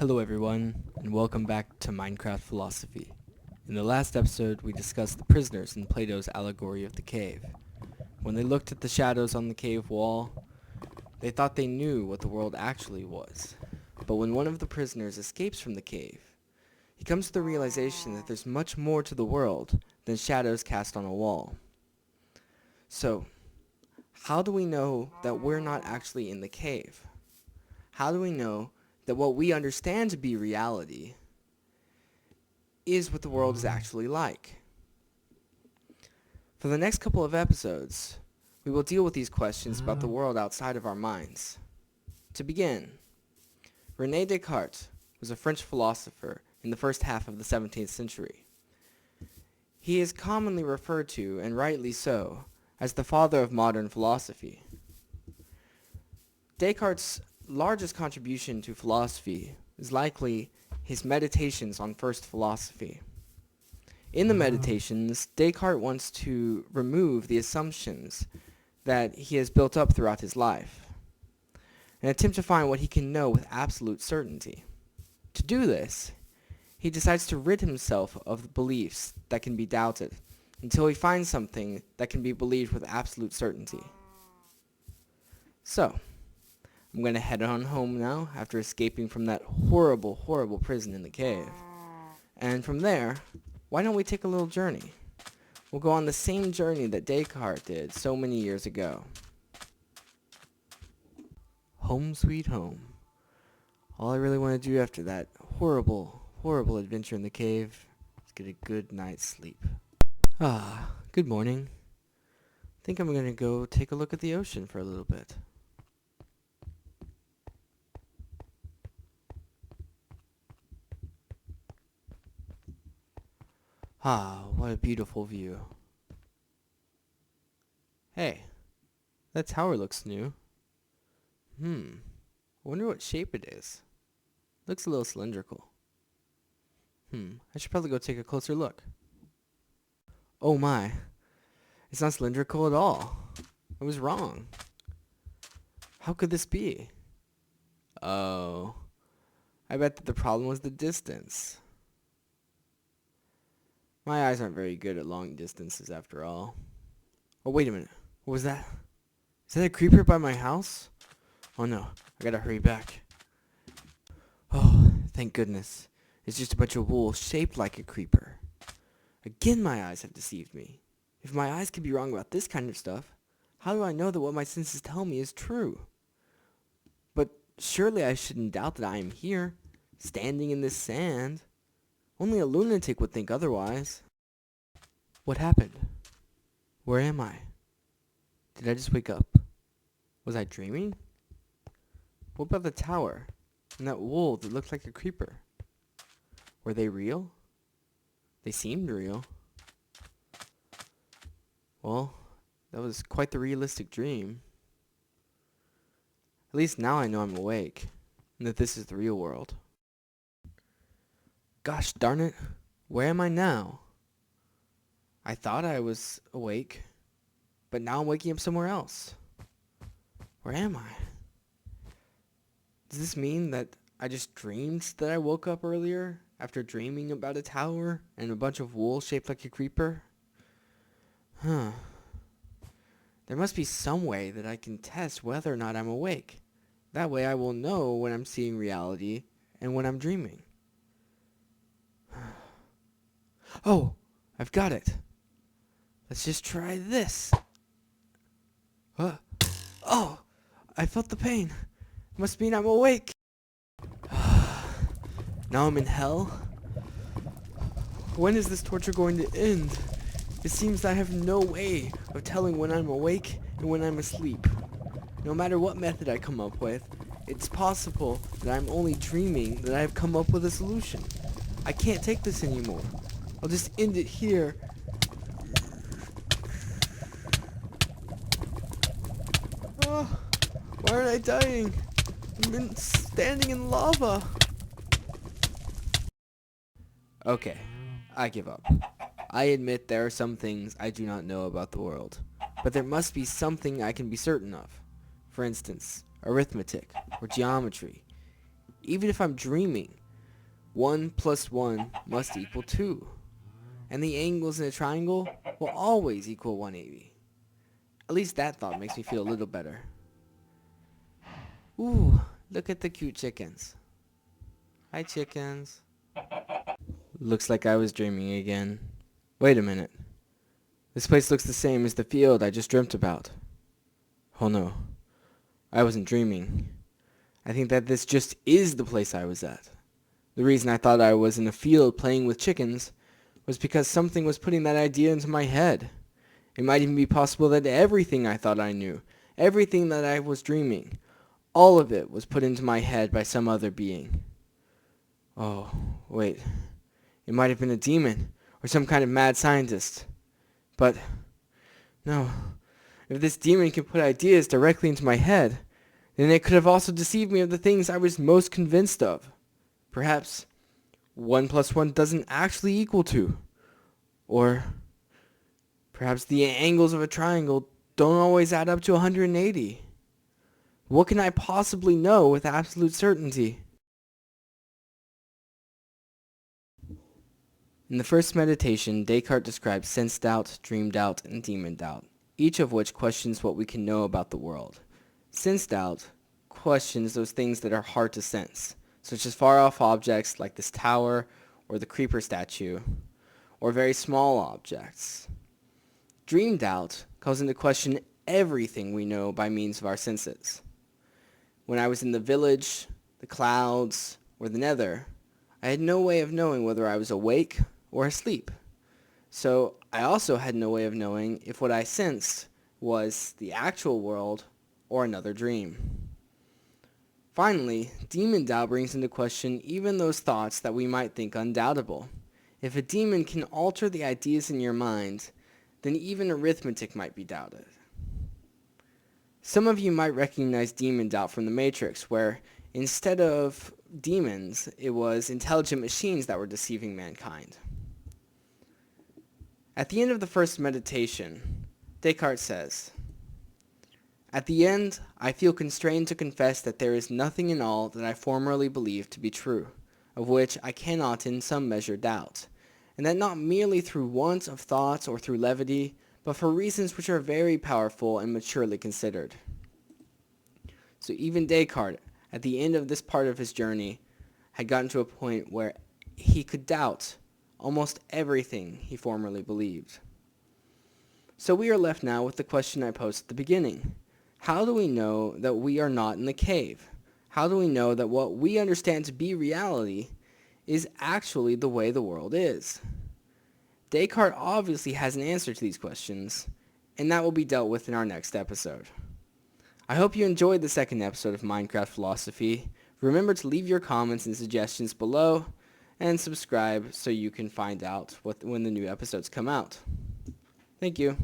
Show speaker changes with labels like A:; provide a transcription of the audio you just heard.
A: Hello everyone, and welcome back to Minecraft Philosophy. In the last episode, we discussed the prisoners in Plato's allegory of the cave. When they looked at the shadows on the cave wall, they thought they knew what the world actually was. But when one of the prisoners escapes from the cave, he comes to the realization that there's much more to the world than shadows cast on a wall. So, how do we know that we're not actually in the cave? How do we know that what we understand to be reality is what the world is actually like? For the next couple of episodes, we will deal with these questions about the world outside of our minds. To begin, Rene Descartes was a French philosopher in the first half of the 17th century. He is commonly referred to, and rightly so, as the father of modern philosophy. Descartes' largest contribution to philosophy is likely his Meditations on First Philosophy. In the Meditations, Descartes wants to remove the assumptions that he has built up throughout his life and attempt to find what he can know with absolute certainty. To do this, he decides to rid himself of beliefs that can be doubted until he finds something that can be believed with absolute certainty. So, I'm going to head on home now after escaping from that horrible, horrible prison in the cave. And from there, why don't we take a little journey? We'll go on the same journey that Descartes did so many years ago. Home sweet home. All I really want to do after that horrible, horrible adventure in the cave is get a good night's sleep. Good morning. I think I'm going to go take a look at the ocean for a little bit. What a beautiful view. Hey, that tower looks new. I wonder what shape it is. Looks a little cylindrical. I should probably go take a closer look. Oh my, it's not cylindrical at all. I was wrong. How could this be? Oh, I bet that the problem was the distance. My eyes aren't very good at long distances after all. Oh, wait a minute. What was that? Is that a creeper by my house? Oh no, I gotta hurry back. Oh, thank goodness. It's just a bunch of wool shaped like a creeper. Again, my eyes have deceived me. If my eyes can be wrong about this kind of stuff, how do I know that what my senses tell me is true? But surely I shouldn't doubt that I am here, standing in this sand. Only a lunatic would think otherwise. What happened? Where am I? Did I just wake up? Was I dreaming? What about the tower and that wool that looked like a creeper? Were they real? They seemed real. Well, that was quite the realistic dream. At least now I know I'm awake, and that this is the real world. Gosh darn it, where am I now? I thought I was awake, but now I'm waking up somewhere else. Where am I? Does this mean that I just dreamed that I woke up earlier after dreaming about a tower and a bunch of wool shaped like a creeper? There must be some way that I can test whether or not I'm awake. That way I will know when I'm seeing reality and when I'm dreaming. Oh, I've got it. Let's just try this. Oh, I felt the pain. Must mean I'm awake. Now I'm in hell. When is this torture going to end? It seems I have no way of telling when I'm awake and when I'm asleep. No matter what method I come up with, it's possible that I'm only dreaming that I have come up with a solution. I can't take this anymore. I'll just end it here. Oh, why aren't I dying? I'm standing in lava. Okay, I give up. I admit there are some things I do not know about the world, but there must be something I can be certain of. For instance, arithmetic or geometry. Even if I'm dreaming, 1 plus 1 must equal 2. And the angles in a triangle will always equal 180. At least that thought makes me feel a little better. Ooh, look at the cute chickens. Hi, chickens. Looks like I was dreaming again. Wait a minute. This place looks the same as the field I just dreamt about. Oh no, I wasn't dreaming. I think that this just is the place I was at. The reason I thought I was in a field playing with chickens was because something was putting that idea into my head. It might even be possible that everything I thought I knew, everything that I was dreaming, all of it was put into my head by some other being. Oh, wait. It might have been a demon or some kind of mad scientist. But, no. If this demon can put ideas directly into my head, then it could have also deceived me of the things I was most convinced of. Perhaps 1 plus 1 doesn't actually equal 2. Or perhaps the angles of a triangle don't always add up to 180. What can I possibly know with absolute certainty? In the first meditation, Descartes describes sense doubt, dream doubt, and demon doubt, each of which questions what we can know about the world. Sense doubt questions those things that are hard to sense, such as far-off objects like this tower or the creeper statue, or very small objects. Dream doubt calls into question everything we know by means of our senses. When I was in the village, the clouds, or the nether, I had no way of knowing whether I was awake or asleep. So I also had no way of knowing if what I sensed was the actual world or another dream. Finally, demon doubt brings into question even those thoughts that we might think undoubtable. If a demon can alter the ideas in your mind, then even arithmetic might be doubted. Some of you might recognize demon doubt from the Matrix, where instead of demons, it was intelligent machines that were deceiving mankind. At the end of the first meditation, Descartes says, "At the end, I feel constrained to confess that there is nothing in all that I formerly believed to be true, of which I cannot in some measure doubt, and that not merely through want of thought or through levity, but for reasons which are very powerful and maturely considered." So even Descartes, at the end of this part of his journey, had gotten to a point where he could doubt almost everything he formerly believed. So we are left now with the question I posed at the beginning. How do we know that we are not in the cave? How do we know that what we understand to be reality is actually the way the world is? Descartes obviously has an answer to these questions, and that will be dealt with in our next episode. I hope you enjoyed the second episode of Minecraft Philosophy. Remember to leave your comments and suggestions below, and subscribe so you can find out when the new episodes come out. Thank you.